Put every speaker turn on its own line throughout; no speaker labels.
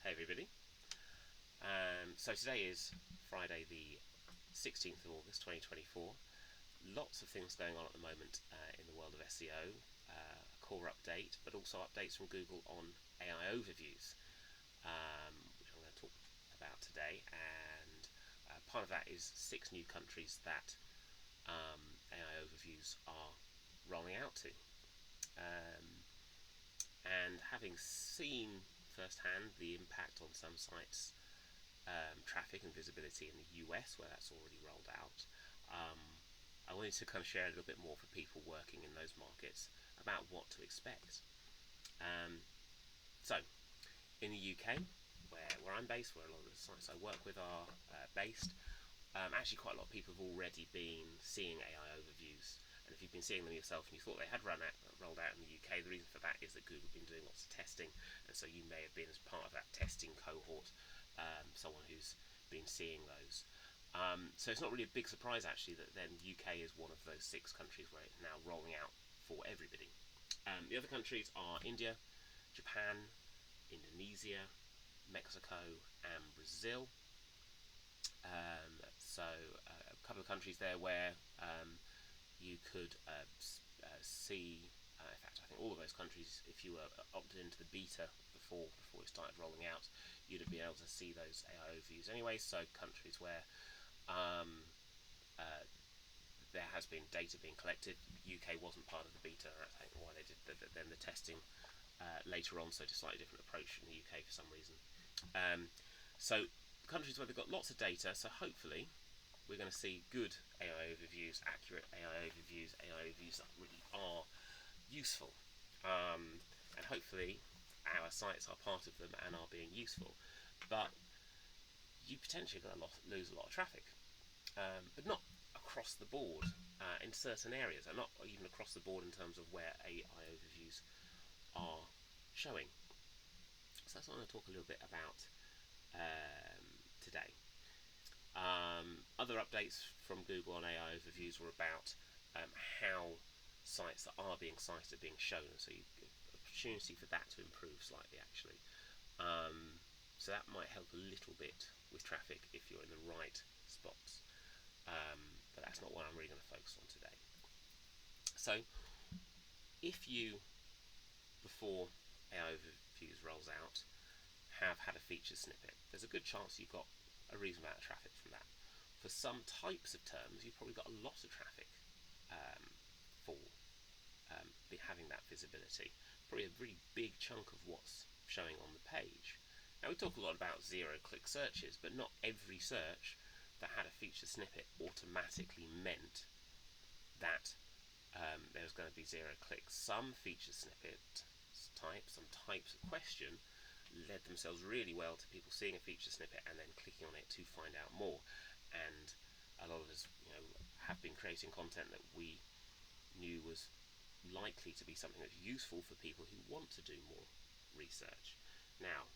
Hey everybody. So today is Friday the 16th of August 2024. Lots of things going on at the moment in the world of SEO, a core update, but also updates from Google on AI overviews, which I'm going to talk about today. And part of that is 6 new countries that AI overviews are rolling out to. And having seen firsthand the impact on some sites, traffic and visibility in the US where that's already rolled out, I wanted to kind of share a little bit more for people working in those markets about what to expect. So, in the UK, where I'm based, where a lot of the sites I work with are based, actually quite a lot of people have already been seeing AI overviews. And if you've been seeing them yourself and you thought they had rolled out in the UK, the reason for that is that Google have been doing lots of testing, and so you may have been as part of that testing cohort, someone who's been seeing those. So it's not really a big surprise actually that then UK is one of those 6 countries where it's now rolling out for everybody. The other countries are India, Japan, Indonesia, Mexico, and Brazil. So a couple of countries there where you could see, in fact I think all of those countries, if you were opted into the beta before it started rolling out, you'd have been able to see those AI overviews anyway. So countries where there has been data being collected. UK wasn't part of the beta, and that's I think why they did then the testing later on, so it's a slightly different approach in the UK for some reason. So countries where they've got lots of data, so hopefully we're going to see good AI overviews, accurate AI overviews that really are useful, and hopefully our sites are part of them and are being useful. But you potentially going to lose a lot of traffic, but not across the board in certain areas, and not even across the board in terms of where AI overviews are showing. So that's what I'm going to talk a little bit about today. Other updates from Google on AI overviews were about how sites that are being cited are being shown, so you get opportunity for that to improve slightly actually. So that might help a little bit with traffic if you're in the right spots, but that's not what I'm really going to focus on today. So if you, before AI overviews rolls out, have had a feature snippet, there's a good chance you've got a reasonable amount of traffic from that. For some types of terms, you've probably got a lot of traffic for having that visibility. Probably a really big chunk of what's showing on the page. Now we talk a lot about zero-click searches, but not every search that had a feature snippet automatically meant that there was going to be 0 clicks. Some feature snippet types, some types of question led themselves really well to people seeing a feature snippet and then clicking on it to find out more. And a lot of us, have been creating content that we knew was likely to be something that's useful for people who want to do more research. Now,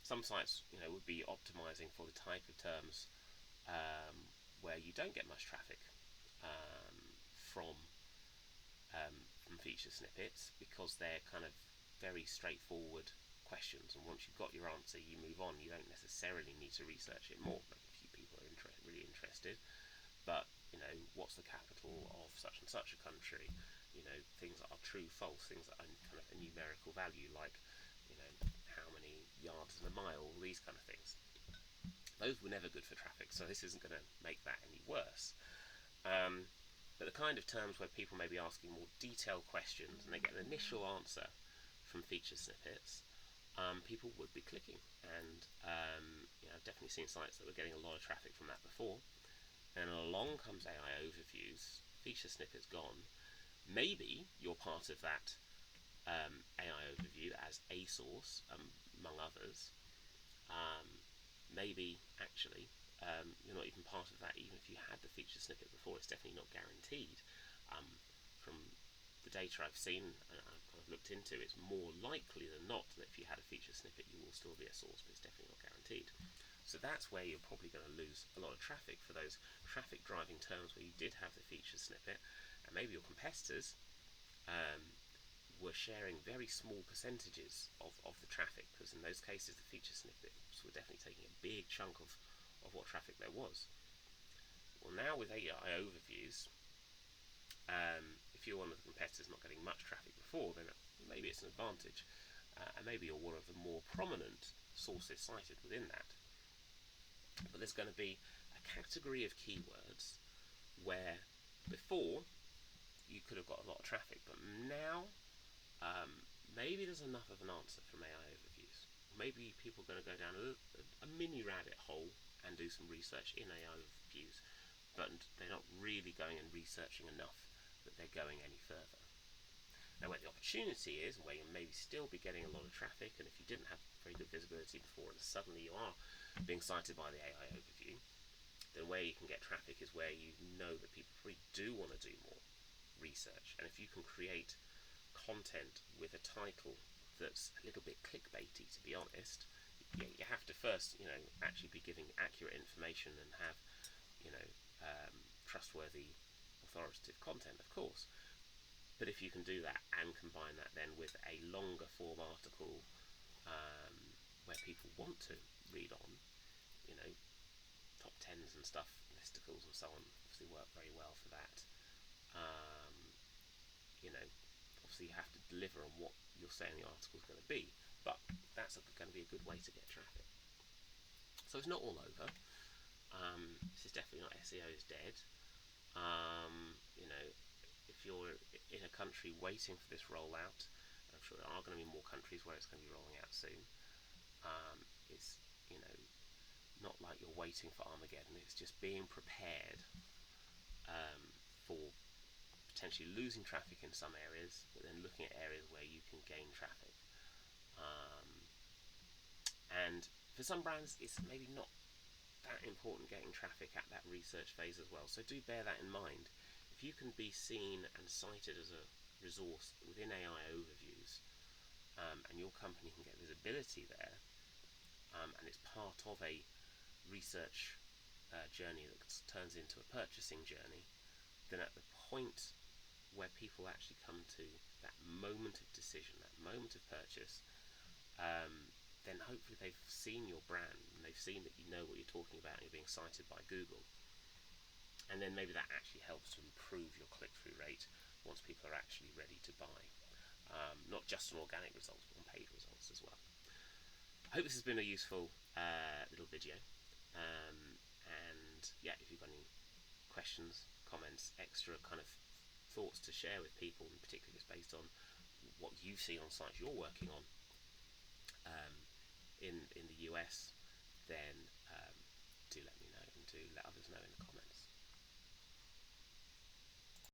some sites, would be optimizing for the type of terms where you don't get much traffic from feature snippets, because they're kind of very straightforward questions, and once you've got your answer you move on. You don't necessarily need to research it more. Maybe a few people are really interested, but what's the capital of such and such a country, things that are true, false, things that are kind of a numerical value, like how many yards in a mile, all these kind of things. Those were never good for traffic, so this isn't going to make that any worse. But the kind of terms where people may be asking more detailed questions and they get an initial answer from feature snippets, people would be clicking. And I've definitely seen sites that were getting a lot of traffic from that before. And along comes AI overviews, feature snippets gone. Maybe you're part of that AI overview as a source, among others. Maybe actually you're not even part of that, even if you had the feature snippet before. It's definitely not guaranteed. From the data I've seen and I've kind of looked into, it's more likely than not that if you had a feature snippet you will still be a source, but it's definitely not guaranteed. So that's where you're probably going to lose a lot of traffic, for those traffic driving terms where you did have the feature snippet, and maybe your competitors were sharing very small percentages of the traffic, because in those cases the feature snippets were definitely taking a big chunk of what traffic there was. Well, now with AI overviews, if you're one of the competitors not getting much traffic before, then maybe it's an advantage, and maybe you're one of the more prominent sources cited within that. But there's going to be a category of keywords where before you could have got a lot of traffic, but now maybe there's enough of an answer from AI overviews. Maybe people are going to go down a mini rabbit hole and do some research in AI overviews, but they're not really going and researching enough that they're going any further. Now, where the opportunity is, and where you maybe still be getting a lot of traffic, and if you didn't have very good visibility before and suddenly you are being cited by the AI overview, then where you can get traffic is where you know that people probably do want to do more research. And if you can create content with a title that's a little bit clickbaity, to be honest, you have to first, actually be giving accurate information and have, trustworthy, authoritative content, of course. But if you can do that and combine that then with a longer form article where people want to read on, top tens and stuff, listicles and so on, obviously work very well for that. Obviously you have to deliver on what you're saying the article is going to be, but that's going to be a good way to get traffic. So it's not all over. This is definitely not SEO is dead. If you're in a country waiting for this rollout, I'm sure there are going to be more countries where it's going to be rolling out soon. It's not like you're waiting for Armageddon. It's just being prepared for potentially losing traffic in some areas, but then looking at areas where you can gain traffic. And for some brands, it's maybe not that important getting traffic at that research phase as well. So do bear that in mind. If you can be seen and cited as a resource within AI overviews, and your company can get visibility there, and it's part of a research journey that turns into a purchasing journey, then at the point where people actually come to that moment of decision, that moment of purchase, then hopefully they've seen your brand and they've seen that you know what you're talking about and you're being cited by Google. And then maybe that actually helps to improve your click-through rate once people are actually ready to buy. Not just on organic results, but on paid results as well. I hope this has been a useful little video. And yeah, if you've got any questions, comments, extra kind of thoughts to share with people, in particular it's based on what you see on sites you're working on in the US, then